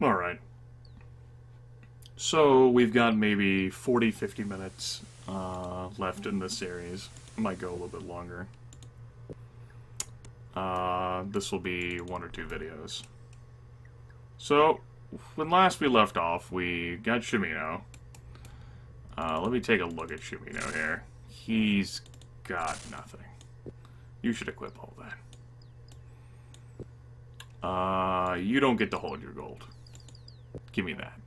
Alright. So, we've got maybe 40, 50 minutes left in this series. It might go a little bit longer. This will be 1 or 2 videos. So, when last we left off, we got Shimino. Let me take a look at Shimino here. He's got nothing. You should equip all that. You don't get to hold your gold. Give me that.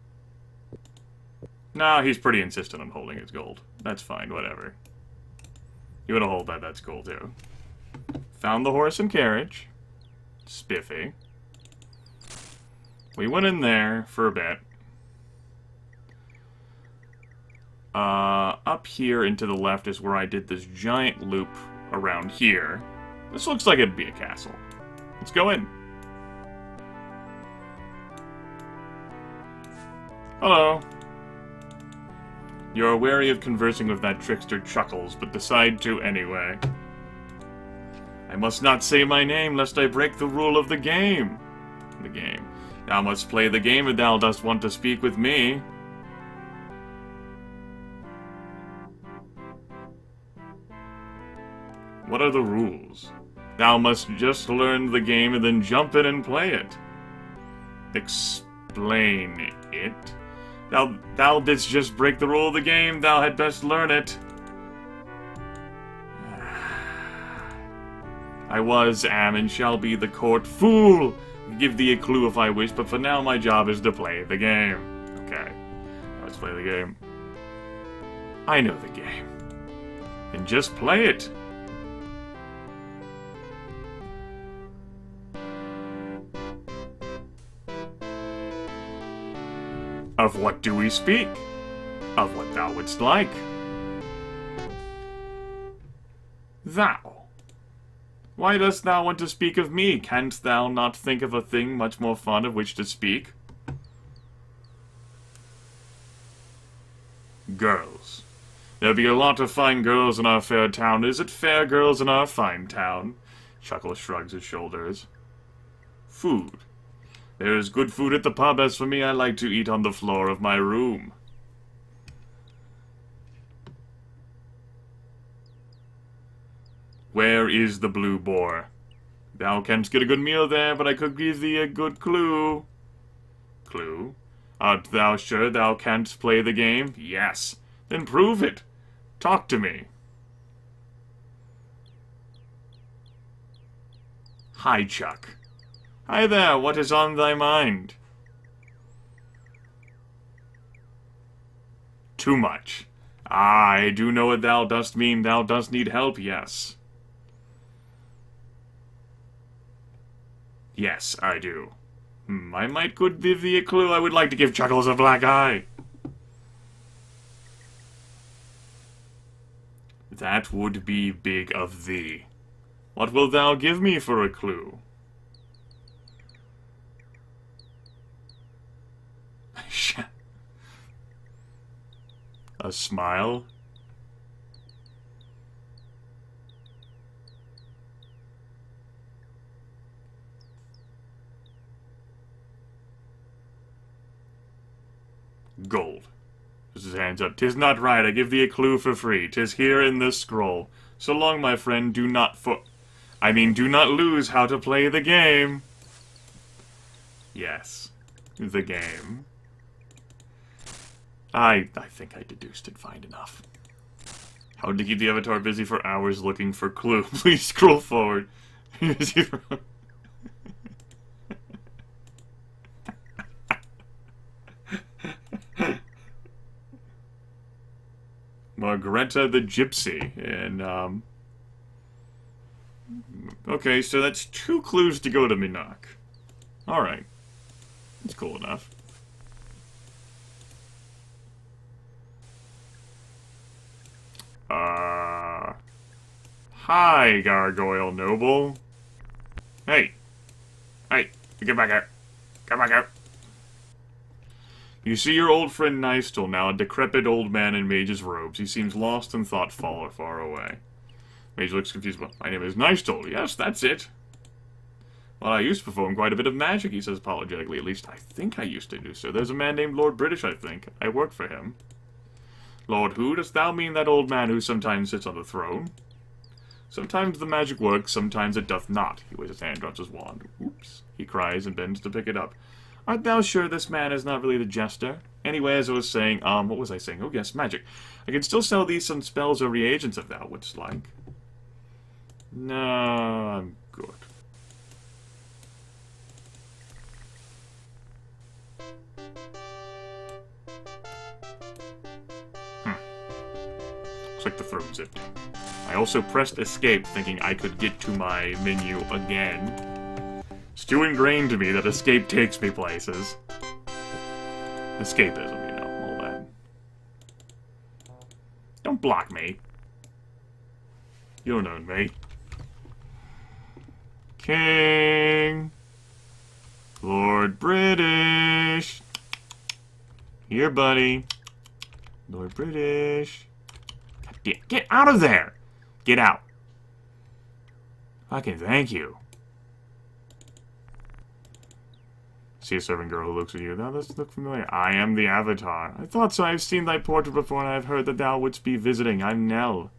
Nah, he's pretty insistent on holding his gold. That's fine, whatever. You wanna hold that, that's cool too. Found the horse and carriage. Spiffy. We went in there for a bit. Up here and to the left is where I did this giant loop around here. This looks like it'd be a castle. Let's go in. Hello. You're wary of conversing with that trickster Chuckles, but decide to anyway. I must not say my name, lest I break the rule of the game. Thou must play the game if thou dost want to speak with me. What are the rules? Thou must just learn the game and then jump in and play it. Explain it? Thou didst just break the rule of the game, thou had best learn it. I was, am, and shall be the court fool. Give thee a clue if I wish, but for now my job is to play the game. Okay, let's play the game. I know the game. And just play it. Of what do we speak? Of what thou wouldst like. Thou. Why dost thou want to speak of me? Canst thou not think of a thing much more fun of which to speak? Girls. There be a lot of fine girls in our fair town. Is it fair girls in our fine town? Chuckles shrugs his shoulders. Food. There is good food at the pub. As for me, I like to eat on the floor of my room. Where is the Blue Boar? Thou canst get a good meal there, but I could give thee a good clue. Clue? Art thou sure thou canst play the game? Yes. Then prove it. Talk to me. Hi, Chuck. Hi there, what is on thy mind? Too much. I do know what thou dost mean. Thou dost need help, yes. Yes, I do. I might could give thee a clue. I would like to give Chuckles a black eye. That would be big of thee. What wilt thou give me for a clue? A smile? Gold. Puts his hands up. 'Tis not right. I give thee a clue for free. 'Tis here in this scroll. So long, my friend. Do not do not lose how to play the game. Yes. The game. I think I deduced it fine enough. How to keep the avatar busy for hours looking for clue. Please scroll forward. Margareta the Gypsy. And, okay, so that's 2 clues to go to Minok. Alright. That's cool enough. Hi, Gargoyle Noble. Hey. Hey, get back out. Get back out. You see your old friend Nystel now, a decrepit old man in mage's robes. He seems lost in thought far away. Mage looks confused. Well, my name is Nystel. Yes, that's it. Well, I used to perform quite a bit of magic, he says apologetically. At least I think I used to do so. There's a man named Lord British, I think. I worked for him. Lord who? Dost thou mean that old man who sometimes sits on the throne? Sometimes the magic works, sometimes it doth not. He waves his hand, drops his wand. Oops, he cries and bends to pick it up. Art thou sure this man is not really the jester? Anyway, as I was saying, what was I saying? Oh, yes, magic. I can still sell thee some spells or reagents if thou wouldst like. No, I'm good. Looks like the throne's empty. I also pressed escape, thinking I could get to my menu again. It's too ingrained to me that escape takes me places. Escapism, you know, all that. Don't block me. You don't own me. King. Lord British. Here, buddy. Lord British. Get out of there! Get out. Fucking thank you. See a servant girl who looks at you. Thou dost look familiar. I am the Avatar. I thought so. I have seen thy portrait before, and I have heard that thou wouldst be visiting. I'm Nell.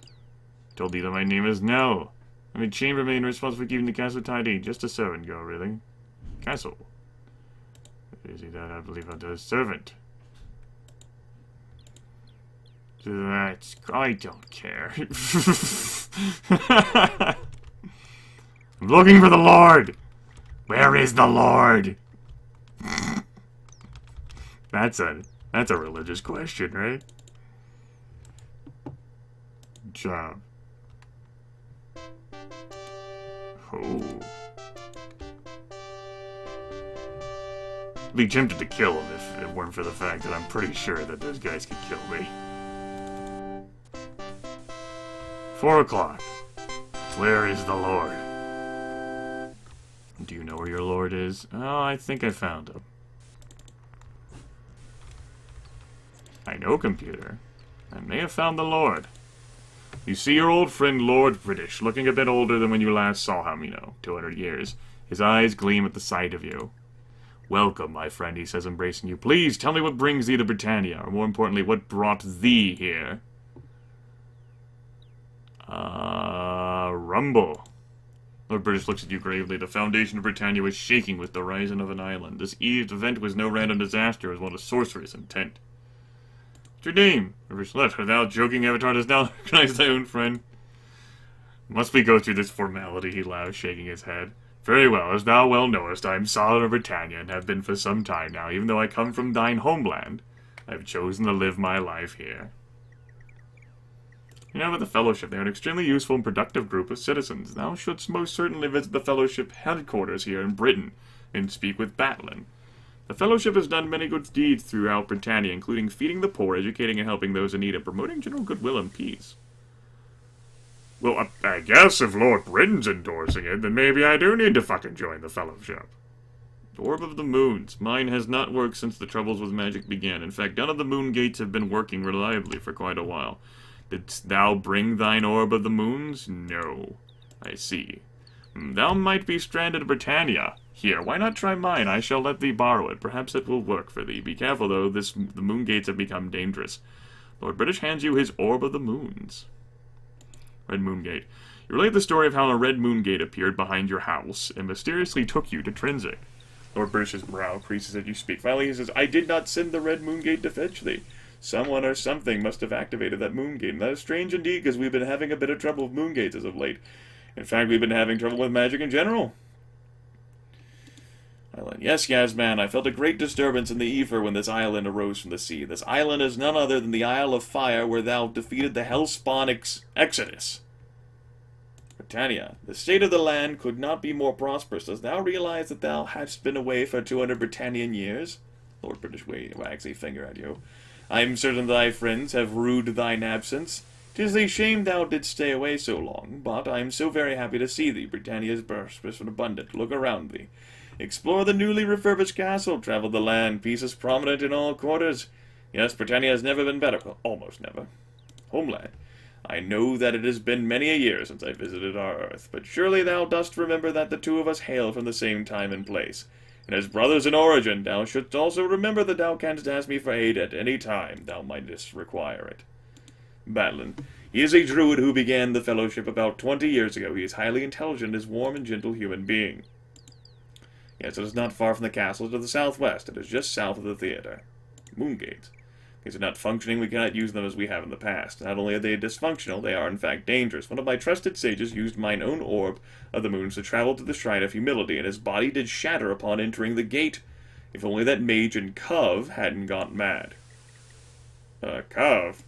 I told thee that my name is Nell. I'm a chambermaid responsible for keeping the castle tidy. Just a servant girl, really. Castle. Is he that? I believe I'm a servant. I don't care. I'm looking for the Lord! Where is the Lord? That's a religious question, right? Good job. Oh. I'd be tempted to kill him if it weren't for the fact that I'm pretty sure that those guys could kill me. 4 o'clock. Where is the Lord? Do you know where your Lord is? Oh, I think I found him. I know, computer. I may have found the Lord. You see your old friend Lord British, looking a bit older than when you last saw him, 200 years. His eyes gleam at the sight of you. Welcome, my friend, he says, embracing you. Please, tell me what brings thee to Britannia, or more importantly, what brought thee here. Rumble. Lord British looks at you gravely. The foundation of Britannia was shaking with the rising of an island. This event was no random disaster. It was one of sorcerer's intent. What's your name? British left. Without joking, Avatar does now recognize thy own friend. Must we go through this formality? He laughs, shaking his head. Very well. As thou well knowest, I am Solid of Britannia, and have been for some time now. Even though I come from thine homeland, I have chosen to live my life here. You know about the Fellowship. They are an extremely useful and productive group of citizens. Thou shouldst most certainly visit the Fellowship headquarters here in Britain, and speak with Batlin. The Fellowship has done many good deeds throughout Britannia, including feeding the poor, educating and helping those in need, and promoting general goodwill and peace. Well, I guess if Lord Britain's endorsing it, then maybe I do need to fucking join the Fellowship. Orb of the Moons. Mine has not worked since the troubles with magic began. In fact, none of the moon gates have been working reliably for quite a while. Didst thou bring thine Orb of the Moons? No. I see. Thou might be stranded in Britannia. Here, why not try mine? I shall let thee borrow it. Perhaps it will work for thee. Be careful, though. The moon gates have become dangerous. Lord British hands you his Orb of the Moons. Red Moon Gate. You relate the story of how a Red Moon Gate appeared behind your house and mysteriously took you to Trinzic. Lord British's brow creases as you speak. Finally, he says, I did not send the Red Moon Gate to fetch thee. Someone or something must have activated that moon gate, and that is strange indeed, because we've been having a bit of trouble with moon gates as of late. In fact, we've been having trouble with magic in general. Island. Yes, Yasman, I felt a great disturbance in the ether when this island arose from the sea. This island is none other than the Isle of Fire, where thou defeated the Hellspawn Exodus. Britannia, the state of the land could not be more prosperous. Dost thou realize that thou hast been away for 200 Britannian years? Lord British wags a finger at you. I am certain thy friends have rued thine absence. 'Tis a shame thou didst stay away so long, but I am so very happy to see thee. Britannia is prosperous and abundant. Look around thee. Explore the newly refurbished castle. Travel the land. Peace is prominent in all quarters. Yes, Britannia has never been better. Well, almost never. Homeland. I know that it has been many a year since I visited our earth, but surely thou dost remember that the two of us hail from the same time and place. And as brothers in origin, thou shouldst also remember that thou canst ask me for aid at any time thou mightest require it. Badlin. He is a druid who began the fellowship about 20 years ago. He is highly intelligent, is warm and gentle human being. Yes, it is not far from the castle to the southwest. It is just south of the theater. Moongates. These are not functioning, we cannot use them as we have in the past. Not only are they dysfunctional, they are in fact dangerous. One of my trusted sages used mine own orb of the moons to travel to the Shrine of Humility, and his body did shatter upon entering the gate. If only that mage in Cove hadn't gone mad. Cove?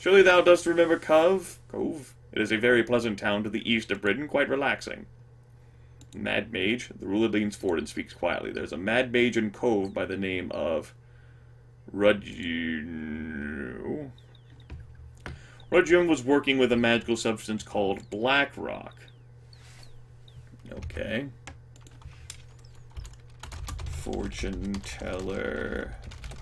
Surely thou dost remember Cove? Cove? It is a very pleasant town to the east of Britain, quite relaxing. Mad mage? The ruler leans forward and speaks quietly. There's a mad mage in Cove by the name of Rudjum was working with a magical substance called Black Rock. Okay. Fortune teller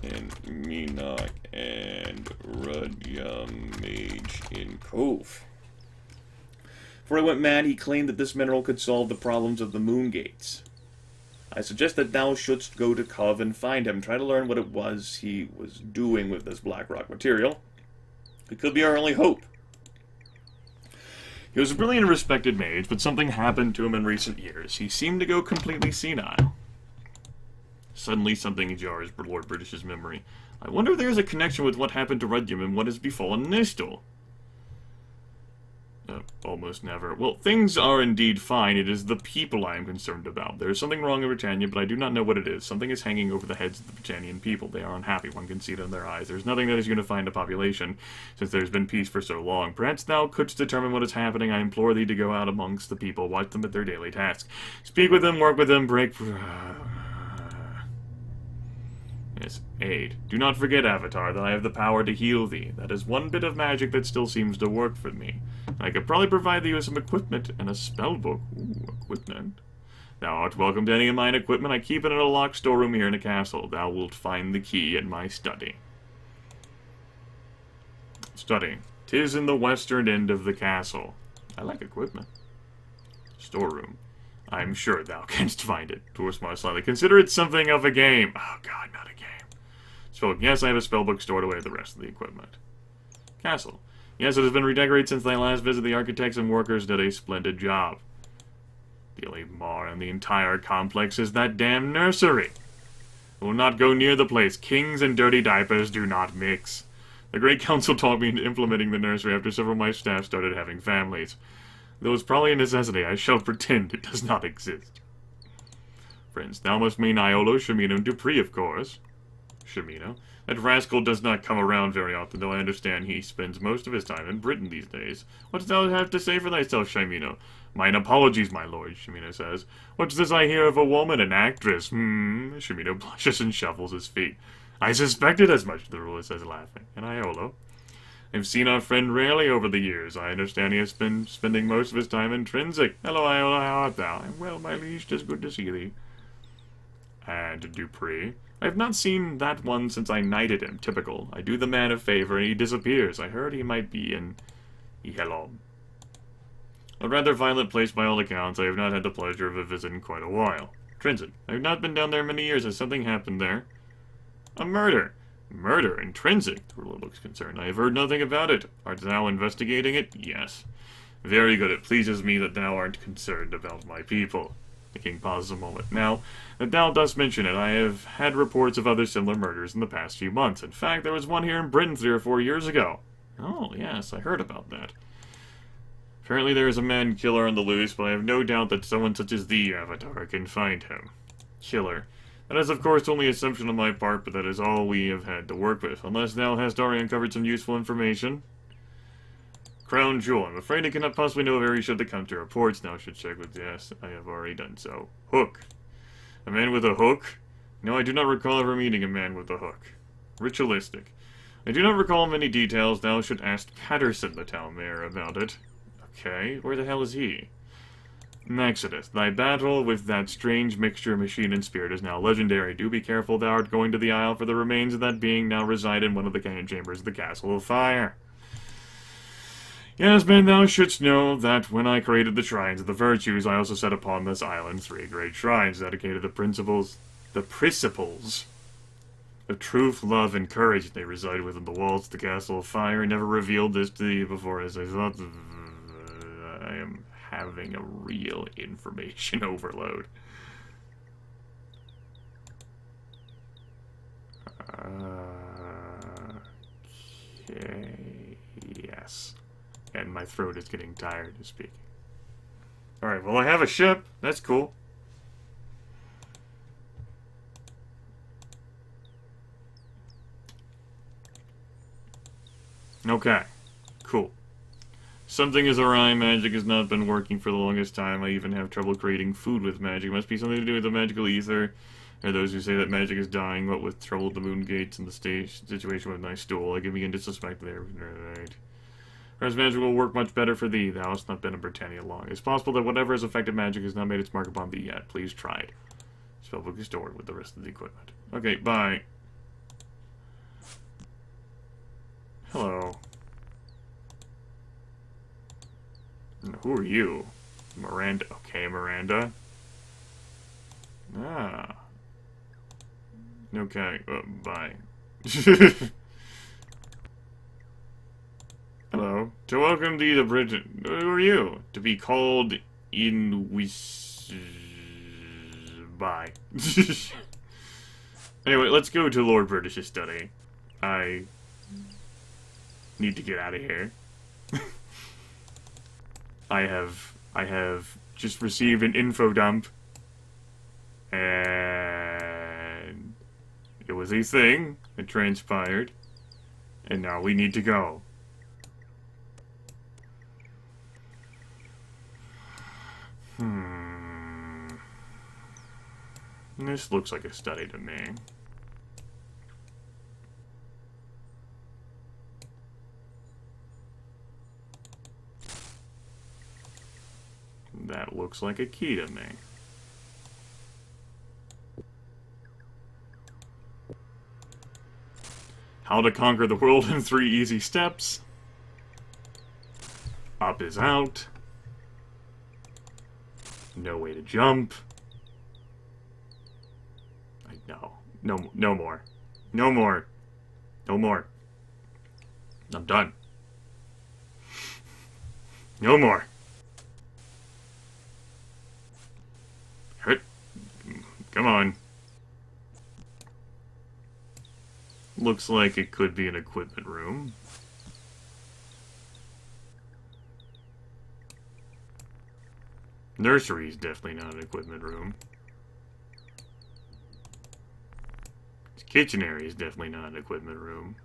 in Minak and Rudjum mage in Cove. Before I went mad, he claimed that this mineral could solve the problems of the moon gates. I suggest that thou shouldst go to Cove and find him. Try to learn what it was he was doing with this black rock material. It could be our only hope. He was a brilliant and respected mage, but something happened to him in recent years. He seemed to go completely senile. Suddenly something jars Lord British's memory. I wonder if there is a connection with what happened to Rudjum and what has befallen Nistel. Almost never. Well, things are indeed fine. It is the people I am concerned about. There is something wrong in Britannia, but I do not know what it is. Something is hanging over the heads of the Britannian people. They are unhappy. One can see it in their eyes. There is nothing that is unifying the population, since there has been peace for so long. Perhaps thou couldst determine what is happening. I implore thee to go out amongst the people, watch them at their daily tasks. Speak with them, work with them, break... Yes, aid. Do not forget, Avatar, that I have the power to heal thee. That is one bit of magic that still seems to work for me. I could probably provide thee with some equipment and a spellbook. Ooh, equipment. Thou art welcome to any of mine equipment. I keep it in a locked storeroom here in the castle. Thou wilt find the key in my study. Study. 'Tis in the western end of the castle. I like equipment. Storeroom. I'm sure thou canst find it. Dwarf smiled slightly. Consider it something of a game. Oh god, not a game. Spellbook. Yes, I have a spellbook stored away with the rest of the equipment. Castle. Yes, it has been redecorated since thy last visit. The architects and workers did a splendid job. The only mar in the entire complex is that damn nursery. I will not go near the place. Kings and dirty diapers do not mix. The Great Council taught me into implementing the nursery after several of my staff started having families. Though it's probably a necessity, I shall pretend it does not exist. Friends, thou must mean Iolo, Shimino, and Dupree, of course. Shimino? That rascal does not come around very often, though I understand he spends most of his time in Britain these days. What dost thou have to say for thyself, Shimino? Mine apologies, my lord, Shimino says. What's this I hear of a woman, an actress? Shimino blushes and shuffles his feet. I suspected as much, the ruler says, laughing. And Iolo? I've seen our friend rarely over the years. I understand he has been spending most of his time in Trinsic. Hello, Iolo, how art thou? I'm well, my liege, 'tis good to see thee. And Dupree? I have not seen that one since I knighted him. Typical. I do the man a favor, and he disappears. I heard he might be in Ihelom. A rather violent place by all accounts. I have not had the pleasure of a visit in quite a while. Trinsic. I have not been down there many years. Has something happened there? A murder. Murder in Trinsic? The ruler looks concerned. I have heard nothing about it. Art thou investigating it? Yes. Very good. It pleases me that thou art concerned about my people. The king pauses a moment. Now, that thou dost mention it, I have had reports of other similar murders in the past few months. In fact, there was one here in Britain 3 or 4 years ago. Oh, yes, I heard about that. Apparently there is a man-killer on the loose, but I have no doubt that someone such as thee, Avatar, can find him. Killer. That is, of course, only assumption on my part, but that is all we have had to work with. Unless thou hast already uncovered some useful information. Crown Jewel. I'm afraid I cannot possibly know of area should that come to reports. Now I should check with yes, I have already done so. Hook. A man with a hook? No, I do not recall ever meeting a man with a hook. Ritualistic. I do not recall many details. Thou should ask Patterson, the town mayor, about it. Okay, where the hell is he? Exodus. Thy battle with that strange mixture of machine and spirit is now legendary. Do be careful thou art going to the Isle, for the remains of that being now reside in one of the chambers of the Castle of Fire. Yes, man, thou shouldst know that when I created the shrines of the virtues, I also set upon this island 3 great shrines dedicated to the principles of truth, love, and courage. They reside within the walls of the Castle of Fire. I never revealed this to you before, as I thought I am having a real information overload. Okay, yes. And my throat is getting tired of speaking. Alright, well I have a ship. That's cool. Okay, cool. Something is awry. Magic has not been working for the longest time. I even have trouble creating food with magic. It must be something to do with the magical ether. There are those who say that magic is dying, what with trouble with the moon gates and the situation with my stool. I begin to suspect there. Right. Perhaps magic will work much better for thee. Thou hast not been in Britannia long. It's possible that whatever has affected magic has not made its mark upon thee yet. Please try it. Spellbook is stored with the rest of the equipment. Okay, bye. Hello. Who are you? Miranda. Okay, Miranda. Ah. Okay, bye. Hello. To welcome thee to Britain. Who are you? To be called in bye. Anyway, let's go to Lord British's study. I need to get out of here. I have just received an info dump, and it was a thing. It transpired, and now we need to go. This looks like a study to me. That looks like a key to me. How to conquer the world in 3 easy steps. Up is out. No way to jump. No more. No more. No more. I'm done. No more. Hurt. Come on. Looks like it could be an equipment room. Nursery is definitely not an equipment room. Kitchen area is definitely not an equipment room.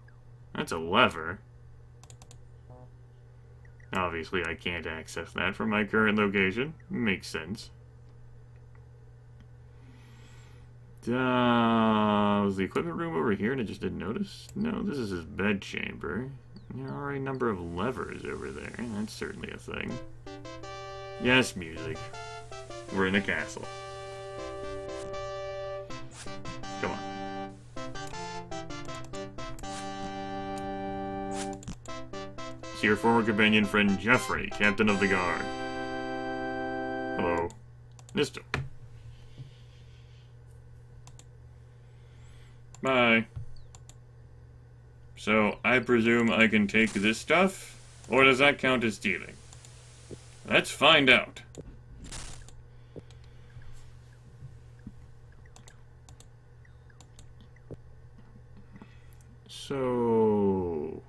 That's a lever. Obviously, I can't access that from my current location. Makes sense. Was the equipment room over here and I just didn't notice? No, this is his bed chamber. There are a number of levers over there. That's certainly a thing. Yes, music. We're in a castle. Come on. See your former companion friend Jeffrey, captain of the guard. Hello. Mister. Bye. So, I presume I can take this stuff? Or does that count as stealing? Let's find out. So...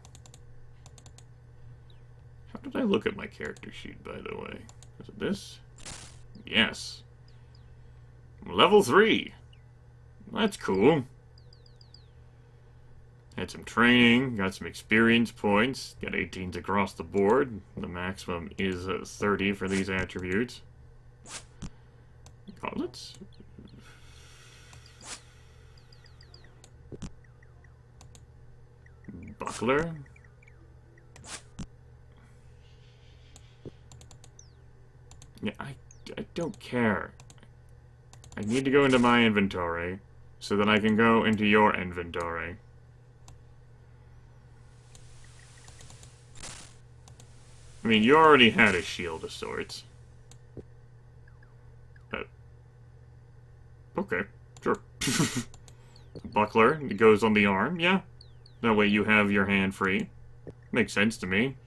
how did I look at my character sheet, by the way? Was it this? Yes. Level 3. That's cool. Had some training, got some experience points, got 18s across the board. The maximum is 30 for these attributes. Gauntlets? Buckler? Yeah, I don't care. I need to go into my inventory so that I can go into your inventory. I mean, you already had a shield of sorts. Okay, sure. Buckler, it goes on the arm, yeah. That way you have your hand free. Makes sense to me.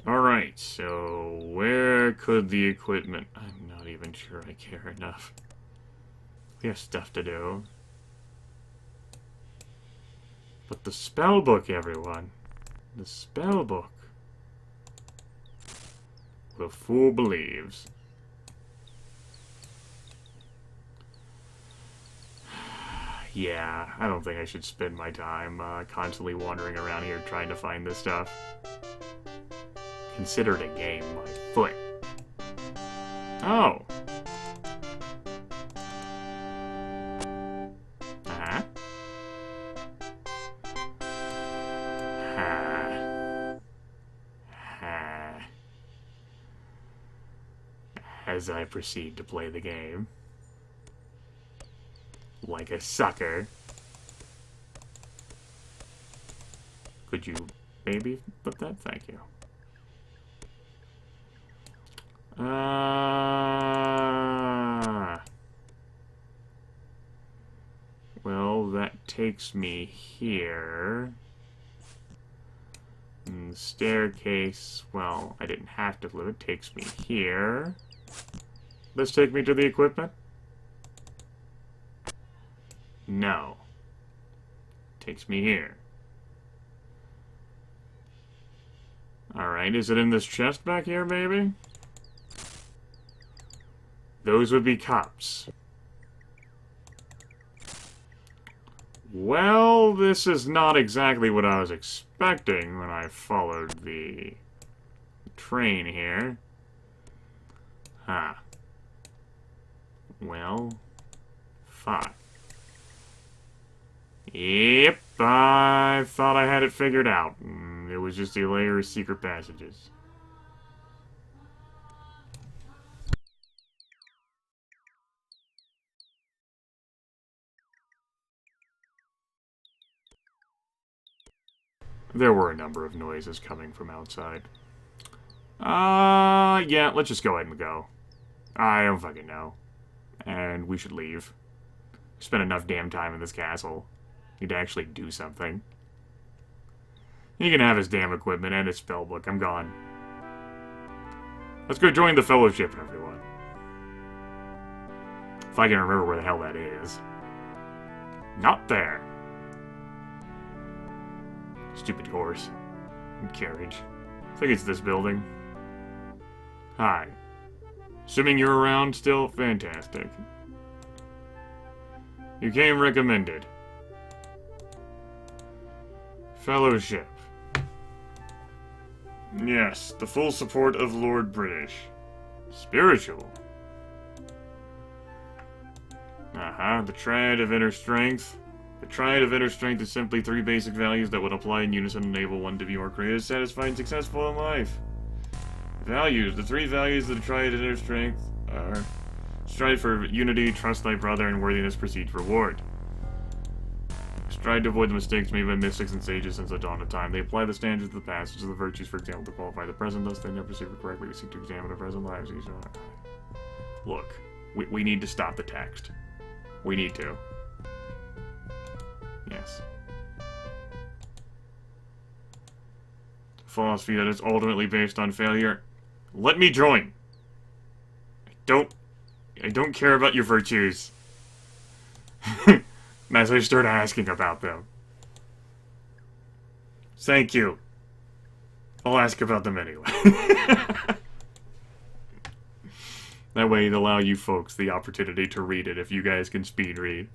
Alright, so where could the equipment... I'm not even sure I care enough. We have stuff to do. But the spellbook, everyone. The spellbook. The fool believes. Yeah, I don't think I should spend my time constantly wandering around here trying to find this stuff. Consider it a game, my foot. Oh. As I proceed to play the game. Like a sucker. Could you maybe put that? Thank you. Well, that takes me here. And the staircase, well, I didn't have to live. It takes me here. Let's take me to the equipment. No. Takes me here. Alright, is it in this chest back here, maybe? Those would be cups. Well, this is not exactly what I was expecting when I followed the train here. Huh. Well, fuck. Yep, I thought I had it figured out. It was just a layer of secret passages. There were a number of noises coming from outside. Yeah, let's just go ahead and go. I don't fucking know. And we should leave. Spent enough damn time in this castle. Need to actually do something. He can have his damn equipment and his spellbook. I'm gone. Let's go join the Fellowship, everyone. If I can remember where the hell that is. Not there. Stupid horse. And carriage. I think it's this building. Hi. Assuming you're around still? Fantastic. You came recommended. Fellowship. Yes, the full support of Lord British. Spiritual. The Triad of Inner Strength. The Triad of Inner Strength is simply 3 basic values that would apply in unison and enable one to be more creative, satisfied, and successful in life. Values. The 3 values of the Triad of Inner Strength are strive for unity, trust thy brother, and worthiness precedes reward. Strive to avoid the mistakes made by mystics and sages since the dawn of time. They apply the standards of the past to the virtues, for example, to qualify the present, thus they never perceive it correctly to seek to examine their present lives. Look, we need to stop the text. We need to. Yes. Philosophy that is ultimately based on failure. Let me join. I don't care about your virtues. As I start asking about them. Thank you. I'll ask about them anyway. That way it'll allow you folks the opportunity to read it if you guys can speed read.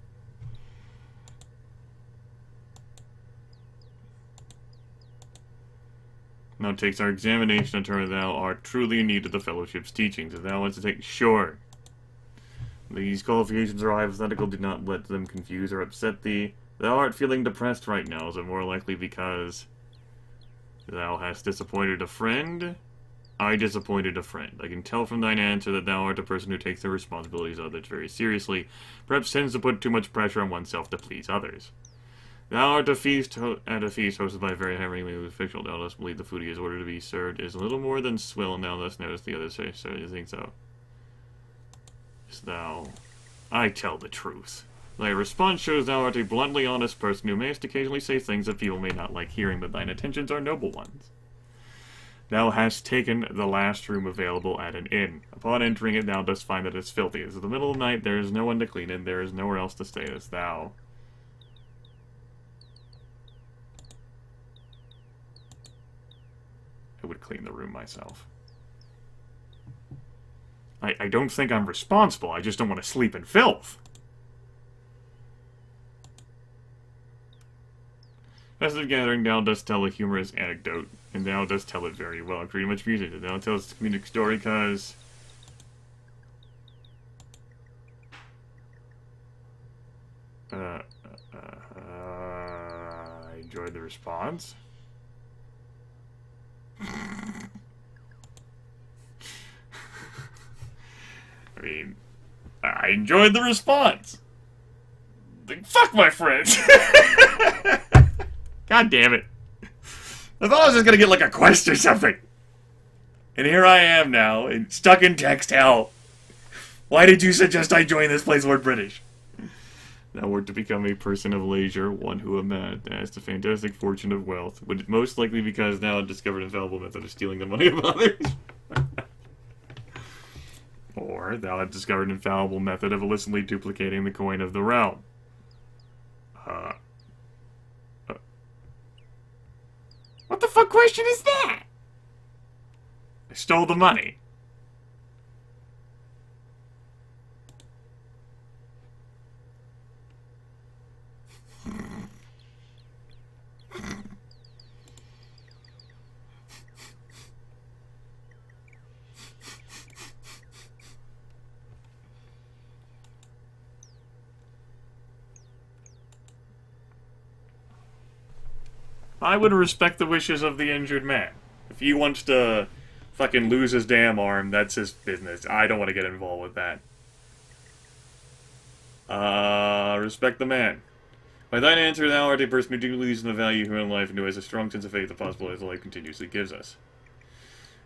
Now it takes our examination to determine thou art truly in need of the Fellowship's teachings. If thou wants to take... Sure. These qualifications are hypothetical. Do not let them confuse or upset thee. Thou art feeling depressed right now. Is it more likely because thou hast disappointed a friend? I disappointed a friend. I can tell from thine answer that thou art a person who takes the responsibilities of others very seriously. Perhaps tends to put too much pressure on oneself to please others. Thou art at a feast hosted by a very high-ranking official. Thou dost believe the food he has ordered to be served is a little more than swill, and thou dost notice the others say, so you think so? Is thou... I tell the truth. Thy response shows thou art a bluntly honest person who mayst occasionally say things that people may not like hearing, but thine intentions are noble ones. Thou hast taken the last room available at an inn. Upon entering it, thou dost find that it is filthy. It is the middle of the night, there is no one to clean it, there is nowhere else to stay as thou... I would clean the room myself. I don't think I'm responsible, I just don't want to sleep in filth. As the gathering, thou dost tell a humorous anecdote, and thou dost tell it very well. Pretty much music. Thou tells a comedic story because... I enjoyed the response. I mean, I enjoyed the response. Like, fuck my friends. God damn it. I thought I was just gonna get like a quest or something. And here I am now, stuck in text hell. Why did you suggest I join this place, Lord British? Thou wert to become a person of leisure, one who amassed the fantastic fortune of wealth, would most likely because thou had discovered an infallible method of stealing the money of others. Or thou had discovered an infallible method of illicitly duplicating the coin of the realm. What the fuck question is that? I stole the money. I would respect the wishes of the injured man. If he wants to fucking lose his damn arm, that's his business. I don't want to get involved with that. Respect the man. By thine answer, thou art a person who deeply believes in the value of human life and who has a strong sense of faith the possibility of life continuously gives us.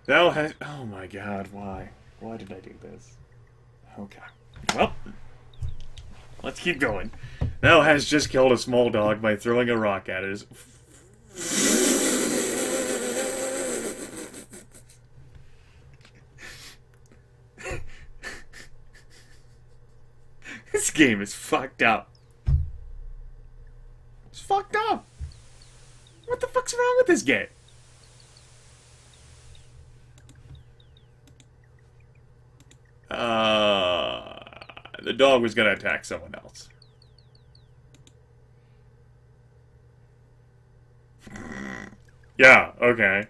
Thou hast... Oh my god, why? Why did I do this? Okay. Well, let's keep going. Thou hast just killed a small dog by throwing a rock at it. This game is fucked up. It's fucked up. What the fuck's wrong with this game? The dog was gonna attack someone else. Yeah, okay.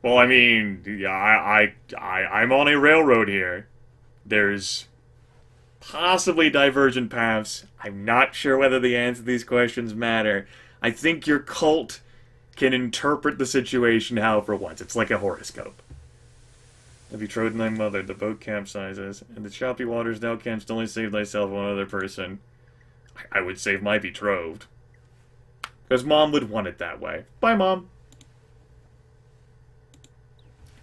Well, I mean, yeah, I'm on a railroad here. There's possibly divergent paths. I'm not sure whether the answer to these questions matter. I think your cult can interpret the situation however it wants. It's like a horoscope. The betrothed thy mother, the boat capsizes, and the choppy waters thou canst only save thyself one other person. I would save my betrothed. Because Mom would want it that way. Bye, Mom.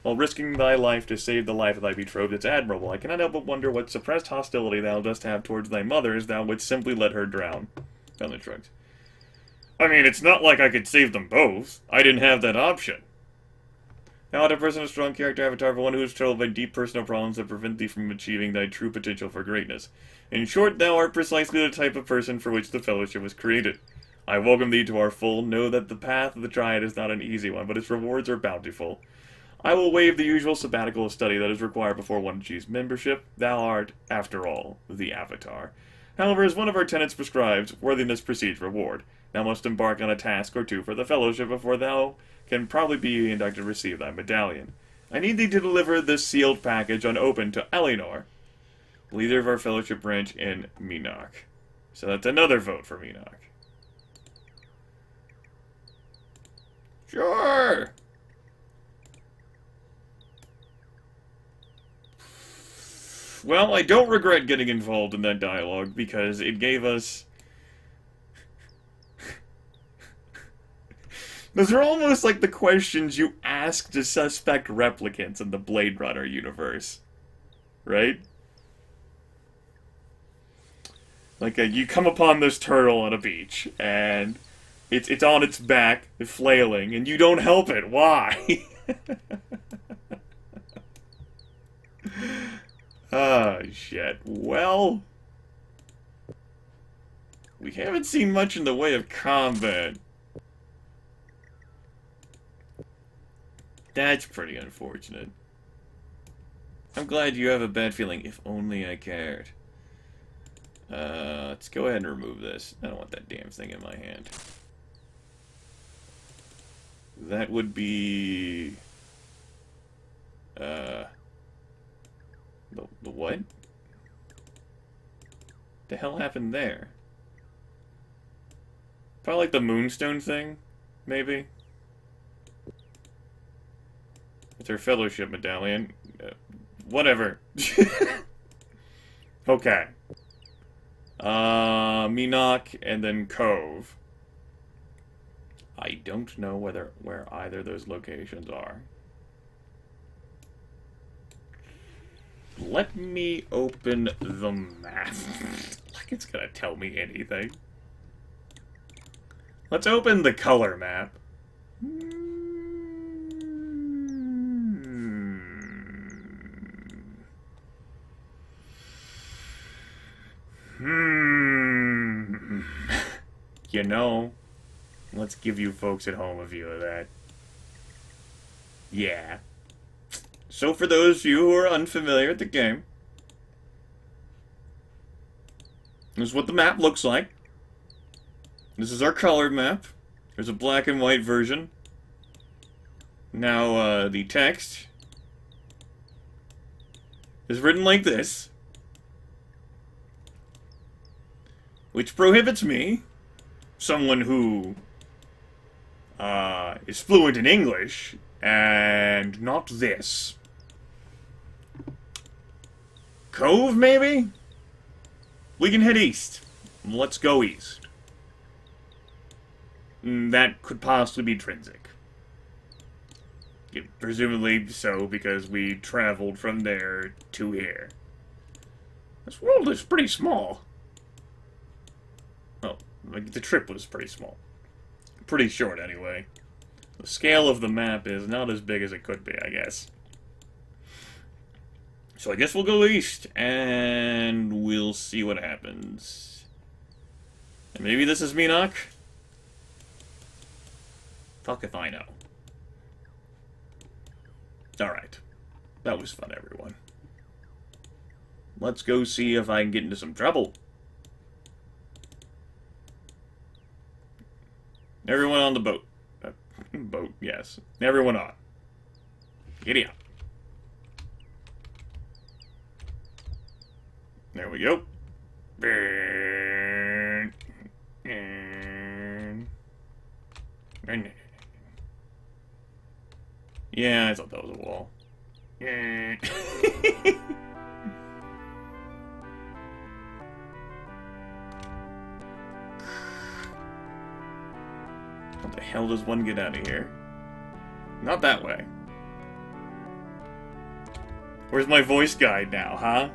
While risking thy life to save the life of thy betrothed, it's admirable. I cannot help but wonder what suppressed hostility thou dost have towards thy mother, as thou wouldst simply let her drown. Fellow shrugs. I mean, it's not like I could save them both. I didn't have that option. Thou art a person of strong character avatar, for one who is troubled by deep personal problems that prevent thee from achieving thy true potential for greatness. In short, thou art precisely the type of person for which the Fellowship was created. I welcome thee to our fold. Know that the path of the Triad is not an easy one, but its rewards are bountiful. I will waive the usual sabbatical of study that is required before one achieves membership. Thou art, after all, the Avatar. However, as one of our tenets prescribes, worthiness precedes reward. Thou must embark on a task or two for the Fellowship before thou can probably be inducted to receive thy medallion. I need thee to deliver this sealed package unopened to Eleanor, leader of our Fellowship branch in Minok. So that's another vote for Minok. Sure! Well, I don't regret getting involved in that dialogue, because it gave us Those are almost like the questions you ask to suspect replicants in the Blade Runner universe. Right? Like, you come upon this turtle on a beach, and it's on its back, flailing, and you don't help it. Why? Oh, shit. Well, we haven't seen much in the way of combat. That's pretty unfortunate. I'm glad you have a bad feeling. If only I cared. Let's go ahead and remove this. I don't want that damn thing in my hand. That would be... The what? The hell happened there? Probably like the Moonstone thing, maybe? It's her fellowship medallion. Whatever. Okay. Minok and then Cove. I don't know where either of those locations are. Let me open the map. Like it's gonna tell me anything. Let's open the color map. You know, let's give you folks at home a view of that. Yeah. So for those of you who are unfamiliar with the game, this is what the map looks like. This is our colored map. There's a black and white version. Now, the text is written like this, which prohibits me, someone who is fluent in English, and not this. Cove, maybe? We can head east. Let's go east. That could possibly be Trinsic. Presumably so, because we traveled from there to here. This world is pretty small. Oh, like the trip was pretty small. Pretty short, anyway. The scale of the map is not as big as it could be, I guess. So I guess we'll go east, and we'll see what happens. And maybe this is Minok? Fuck if I know. Alright. That was fun, everyone. Let's go see if I can get into some trouble. Everyone on the boat. Boat, yes. Everyone on. Giddy up. There we go. Yeah, I thought that was a wall. How the hell does one get out of here? Not that way. Where's my voice guide now, huh?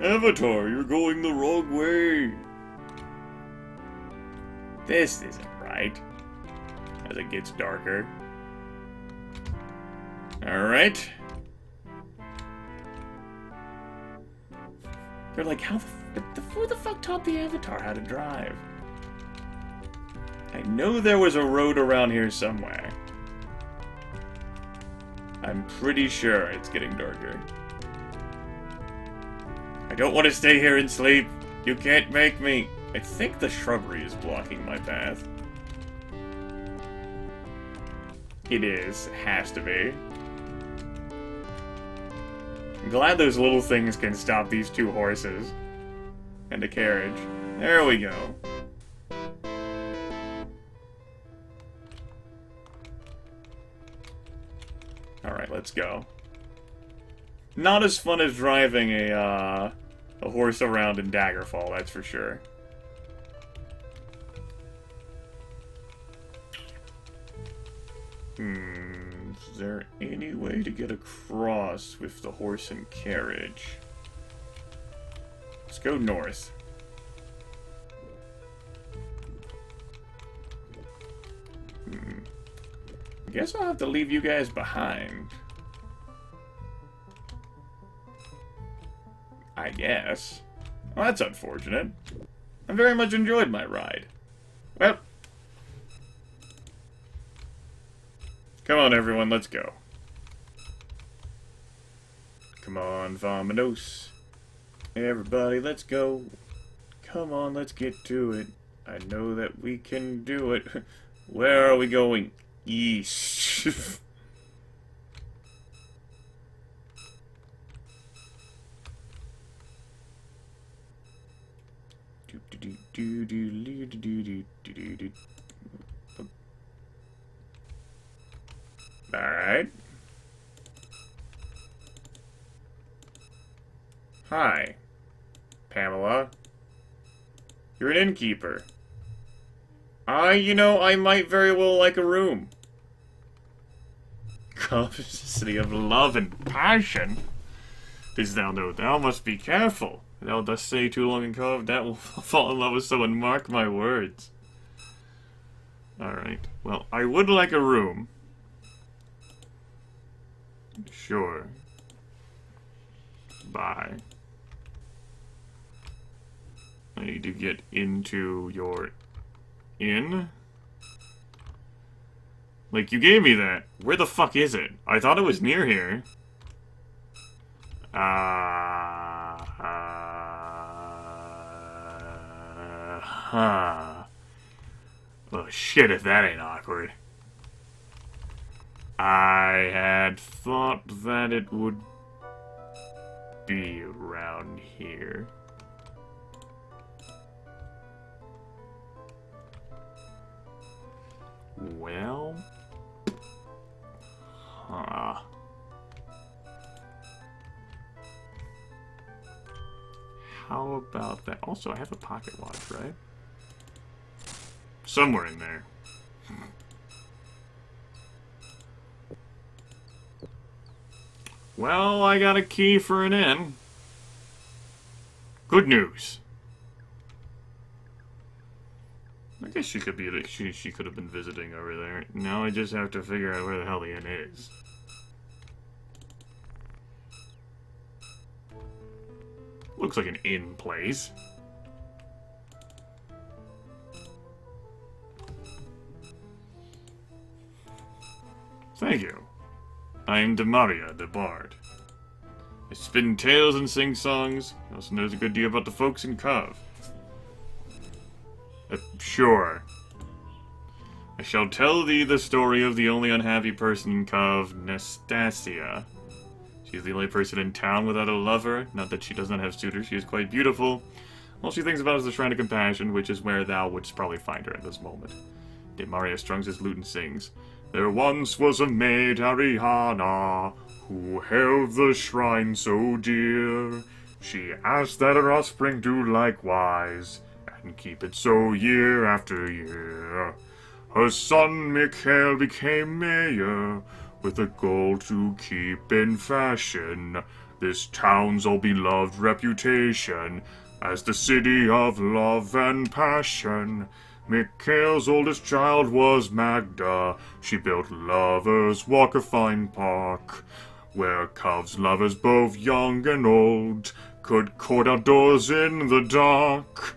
Avatar, you're going the wrong way. This isn't right. As it gets darker. Alright. They're like, who the fuck taught the Avatar how to drive? I know there was a road around here somewhere. I'm pretty sure it's getting darker. I don't want to stay here and sleep. You can't make me. I think the shrubbery is blocking my path. It is. It has to be. I'm glad those little things can stop these two horses. And a carriage. There we go. Alright, let's go. Not as fun as driving a horse around in Daggerfall, that's for sure. Is there any way to get across with the horse and carriage? Let's go north. I guess I'll have to leave you guys behind. I guess. Well, that's unfortunate. I very much enjoyed my ride. Well, come on everyone, let's go. Come on, Vamonos. Everybody, let's go. Come on, let's get to it. I know that we can do it. Where are we going? East. Alright. Hi, Pamela. You're an innkeeper. You know, I might very well like a room. Cove is the city of love and passion. Didst thou know thou must be careful? Thou dost stay too long in Cove, that will fall in love with someone, mark my words. Alright, well, I would like a room. Sure. Bye. I need to get into your inn. Like, you gave me that. Where the fuck is it? I thought it was near here. Oh shit, if that ain't awkward. I had thought that it would be around here. Well... Huh. How about that? Also, I have a pocket watch, right? Somewhere in there. Well, I got a key for an inn. Good news. I guess she could be. She could have been visiting over there. Now I just have to figure out where the hell the inn is. Looks like an inn place. Thank you. I am Demaria, the Bard. I spin tales and sing songs. I also knows a good deal about the folks in Cove. Sure. I shall tell thee the story of the only unhappy person in Cove, Nastasia. She is the only person in town without a lover. Not that she does not have suitors, she is quite beautiful. All she thinks about is the Shrine of Compassion, which is where thou wouldst probably find her at this moment. Demaria strums his lute and sings. There once was a maid, Ariana, who held the shrine so dear. She asked that her offspring do likewise, and keep it so year after year. Her son Mikhail became mayor, with a goal to keep in fashion this town's all-beloved reputation as the city of love and passion. Mikhail's oldest child was Magda. She built Lovers Walk, a fine park, where Cove's lovers, both young and old, could court outdoors in the dark.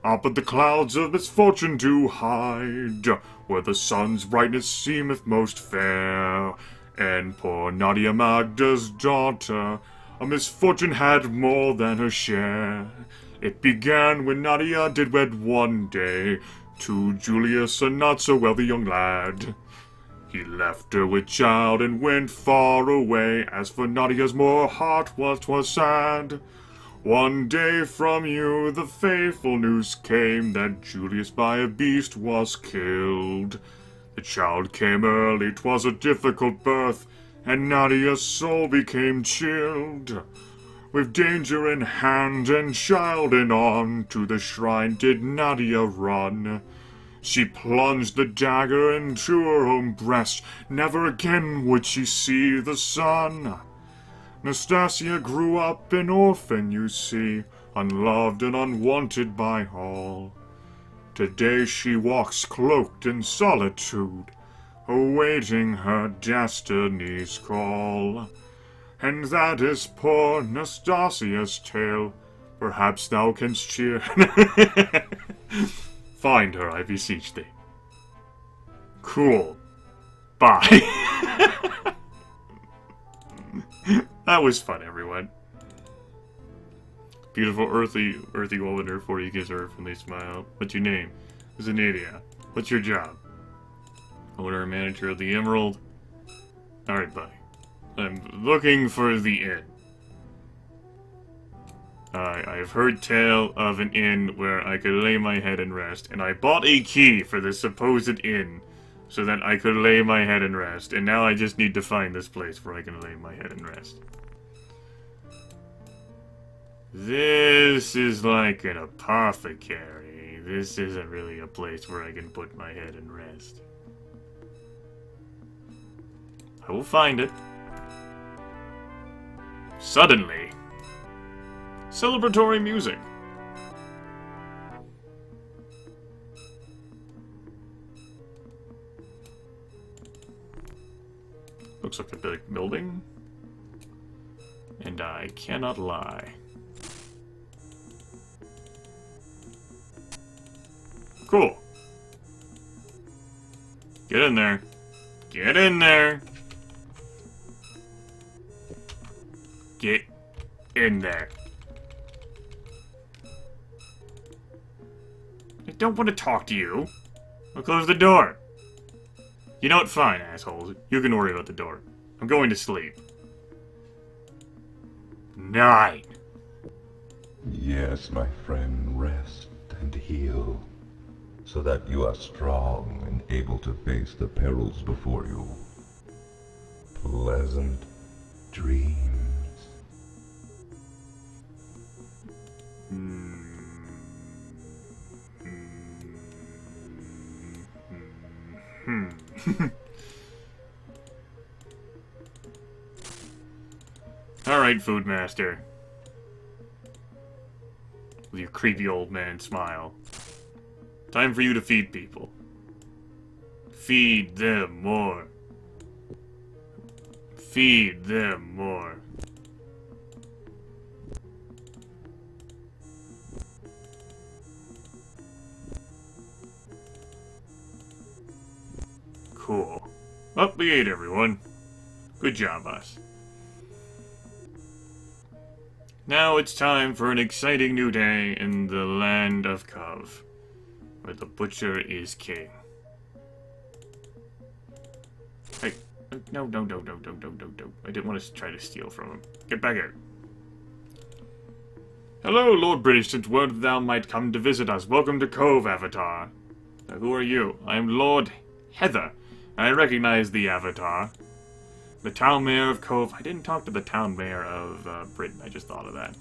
Up at the clouds of misfortune do hide, where the sun's brightness seemeth most fair. And poor Nadia, Magda's daughter, a misfortune had more than her share. It began when Nadia did wed one day to Julius, a not-so-wealthy young lad. He left her with child and went far away. As for Nadia's more heart was sad. One day from you the faithful news came that Julius by a beast was killed. The child came early, 'twas a difficult birth, and Nadia's soul became chilled. With danger in hand and child in arm, to the shrine did Nadia run. She plunged the dagger into her own breast. Never again would she see the sun. Nastasia grew up an orphan, you see, unloved and unwanted by all. Today she walks cloaked in solitude, awaiting her destiny's call. And that is poor Nastasia's tale. Perhaps thou canst cheer. Find her, I beseech thee. Cool. Bye. That was fun, everyone. Beautiful earthy woman, her 40 gives her from they smile. What's your name? Zanadia. What's your job? Owner and manager of the Emerald. Alright, buddy. I'm looking for the inn. I've heard tale of an inn where I could lay my head and rest, and I bought a key for this supposed inn so that I could lay my head and rest, and now I just need to find this place where I can lay my head and rest. This is like an apothecary. This isn't really a place where I can put my head and rest. I will find it. Suddenly. Celebratory music. Looks like a big building. And I cannot lie. Cool. Get in there. Get in there. Get in there. I don't want to talk to you. I'll close the door. You know what? Fine, assholes. You can worry about the door. I'm going to sleep. 9. Yes, my friend, rest and heal, so that you are strong and able to face the perils before you. Pleasant dreams. Alright, Food Master. With your creepy old man smile. Time for you to feed people. Feed them more. Feed them more. Cool. Well, we ate, everyone. Good job, us. Now it's time for an exciting new day in the land of Cov, where the butcher is king. Hey, no. I didn't want to try to steal from him. Get back here. Hello, Lord British, since word thou might come to visit us. Welcome to Cove, Avatar. Now, who are you? I am Lord Heather. I recognize the Avatar. The town mayor of Cove. I didn't talk to the town mayor of Britain. I just thought of that.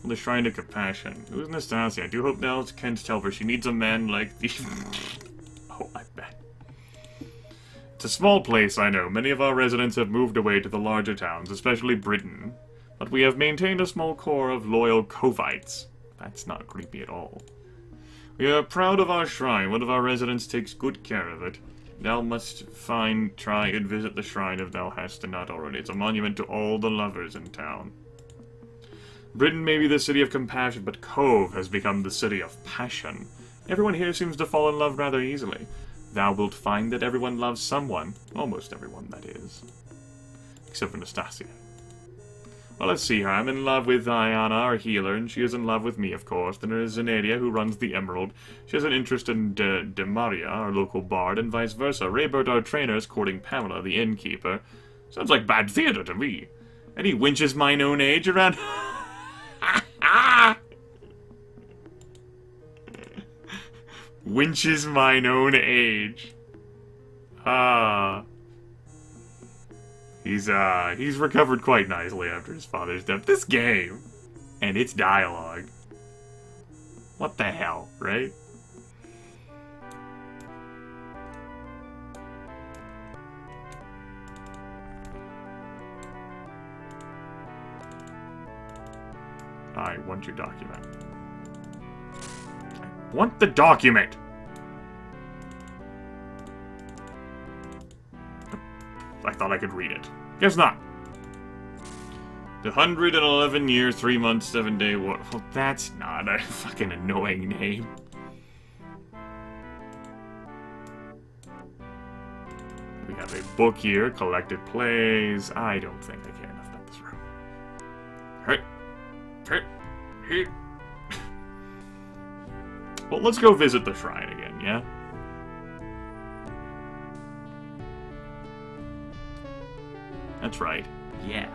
Well, the Shrine of Compassion. Who's Nastasia? I do hope now can tell her she needs a man like the... Oh, I bet. It's a small place, I know. Many of our residents have moved away to the larger towns, especially Britain. But we have maintained a small core of loyal Covites. That's not creepy at all. We are proud of our shrine. One of our residents takes good care of it. Thou must try and visit the shrine if thou hast not already. It's a monument to all the lovers in town. Britain may be the city of compassion, but Cove has become the city of passion. Everyone here seems to fall in love rather easily. Thou wilt find that everyone loves someone. Almost everyone, that is. Except for Nastasia. Well, let's see her. I'm in love with Ayana, our healer, and she is in love with me, of course. Then there's Zanadia, who runs the Emerald. She has an interest in Demaria, our local bard, and vice versa. Raybert, our trainer, is courting Pamela, the innkeeper. Sounds like bad theater to me. Any wenches mine own age around... Wenches mine own age. He's recovered quite nicely after his father's death. This game and its dialogue. What the hell, right? want your document. I want the document! I thought I could read it. Guess not. The 111 year, 3 months, 7 day war. Well, that's not a fucking annoying name. We have a book here, collected plays. I don't think I care enough about this room. Hey. Well, let's go visit the shrine again, yeah? That's right. Yeah.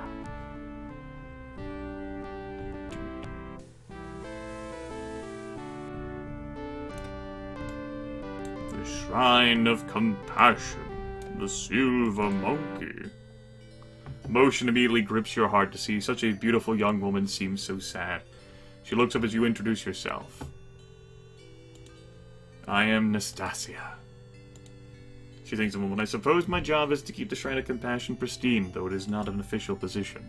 The Shrine of Compassion. The Silver Monkey. Emotion immediately grips your heart to see such a beautiful young woman seem so sad. She looks up as you introduce yourself. I am Nastasia. She thinks of a moment. I suppose my job is to keep the Shrine of Compassion pristine, though it is not an official position.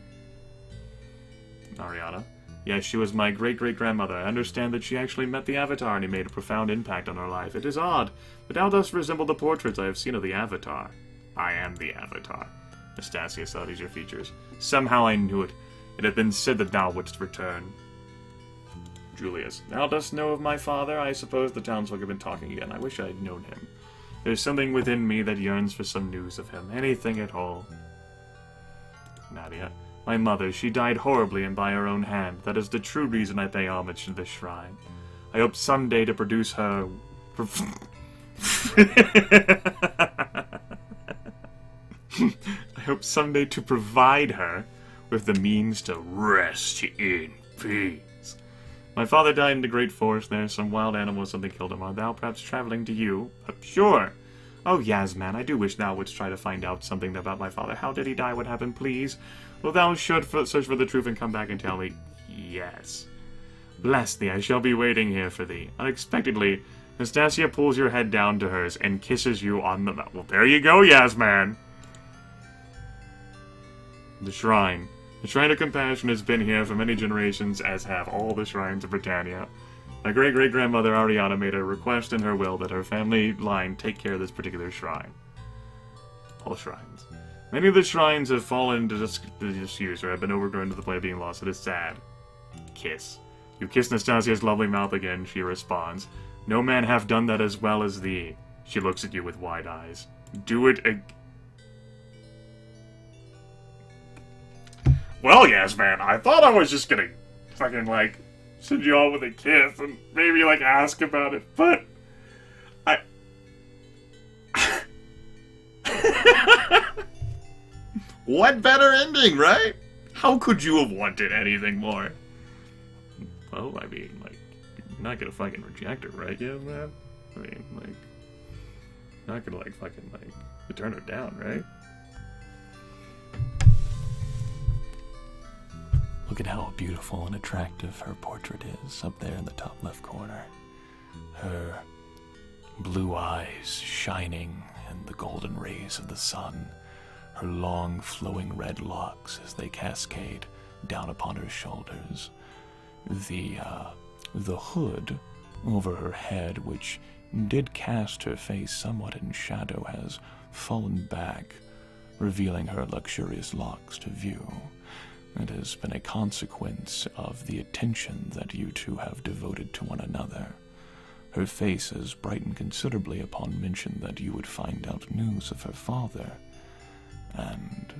Ariana. Yes, she was my great-great-grandmother. I understand that she actually met the Avatar and he made a profound impact on her life. It is odd, but thou dost resemble the portraits I have seen of the Avatar. I am the Avatar. Nastasia studies your features. Somehow I knew it. It had been said that thou wouldst return. Julius. Thou dost know of my father? I suppose the townsfolk have been talking again. I wish I had known him. There's something within me that yearns for some news of him. Anything at all. Nadia. My mother, she died horribly and by her own hand. That is the true reason I pay homage to this shrine. I hope someday to produce her... I hope someday to provide her with the means to rest in peace. My father died in the great forest there. Some wild animal or something killed him. Are thou perhaps traveling to you? Sure. Oh, Yasman, I do wish thou wouldst try to find out something about my father. How did he die? What happened, please? Well, thou should search for the truth and come back and tell me. Yes. Bless thee, I shall be waiting here for thee. Unexpectedly, Nastasia pulls your head down to hers and kisses you on the mouth. Well, there you go, Yasman. The Shrine. The Shrine of Compassion has been here for many generations, as have all the shrines of Britannia. My great-great-grandmother Ariana made a request in her will that her family line take care of this particular shrine. All shrines. Many of the shrines have fallen into disuse or have been overgrown to the point of being lost. It is sad. Kiss. You kiss Nastasia's lovely mouth again, she responds. No man hath done that as well as thee. She looks at you with wide eyes. Do it again. Well, yes, man, I thought I was just gonna fucking, like, send you all with a kiss and maybe, like, ask about it, but I... What better ending, right? How could you have wanted anything more? Well, I mean, like, you're not gonna fucking reject her, right, yeah, man? I mean, like, you're not gonna, like, fucking, like, turn her down, right? Look at how beautiful and attractive her portrait is up there in the top left corner. Her blue eyes shining in the golden rays of the sun. Her long flowing red locks as they cascade down upon her shoulders. The hood over her head, which did cast her face somewhat in shadow, has fallen back, revealing her luxurious locks to view. It has been a consequence of the attention that you two have devoted to one another. Her face has brightened considerably upon mention that you would find out news of her father, and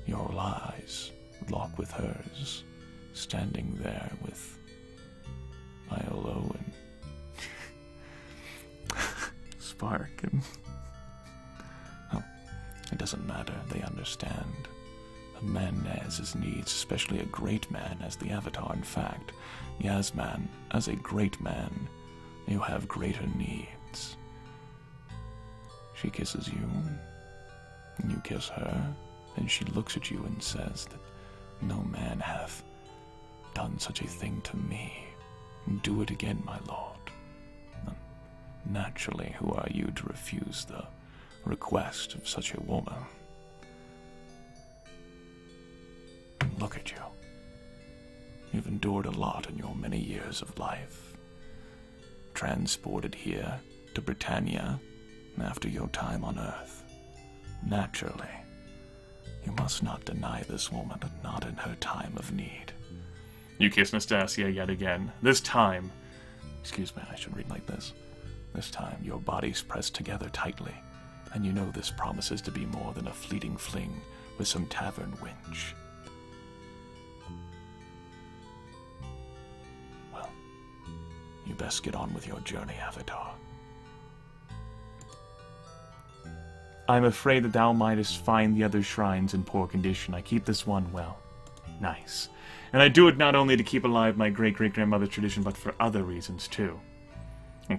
your eyes lock with hers, standing there with Iolo and Spark and... Oh, it doesn't matter, they understand. A man has his needs, especially a great man as the Avatar. In fact, Yasman, as a great man, you have greater needs. She kisses you, and you kiss her, and she looks at you and says that no man hath done such a thing to me. Do it again, my lord. Naturally, who are you to refuse the request of such a woman? Look at you. You've endured a lot in your many years of life. Transported here to Britannia after your time on Earth. Naturally, you must not deny this woman, not in her time of need. You kiss Nastasia yet again. This time, excuse me, I should read like this. This time, your bodies pressed together tightly, and you know this promises to be more than a fleeting fling with some tavern wench. Well, you best get on with your journey, Avatar. I'm afraid that thou mightest find the other shrines in poor condition. I keep this one well. Nice. And I do it not only to keep alive my great-great-grandmother's tradition, but for other reasons, too.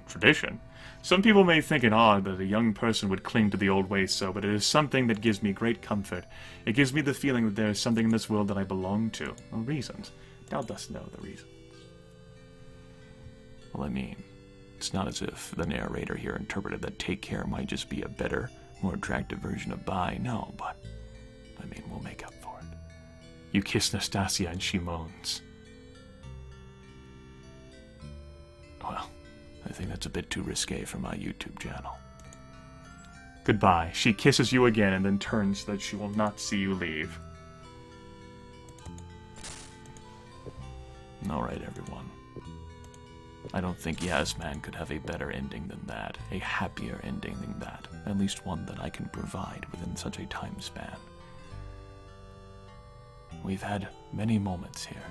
Tradition? Some people may think it odd that a young person would cling to the old ways so, but it is something that gives me great comfort. It gives me the feeling that there is something in this world that I belong to. Well, reasons. Thou dost know the reasons. Well, I mean, it's not as if the narrator here interpreted that take care might just be a better, more attractive version of buy. No, but, I mean, we'll make up for it. You kiss Nastasia and she moans. Well, I think that's a bit too risque for my YouTube channel. Goodbye. She kisses you again and then turns so that she will not see you leave. Alright, everyone. I don't think Yasman could have a better ending than that, a happier ending than that, at least one that I can provide within such a time span. We've had many moments here.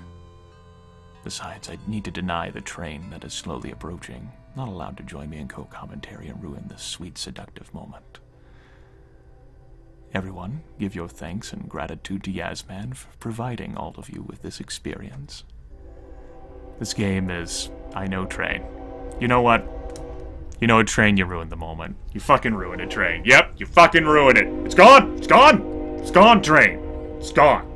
Besides, I'd need to deny the train that is slowly approaching, not allowed to join me in co-commentary and ruin this sweet, seductive moment. Everyone, give your thanks and gratitude to Yasman for providing all of you with this experience. This game is, I know, Train. You know what? You know what, Train, you ruined the moment. You fucking ruined it, Train. Yep, you fucking ruined it. It's gone! It's gone! It's gone, Train! It's gone.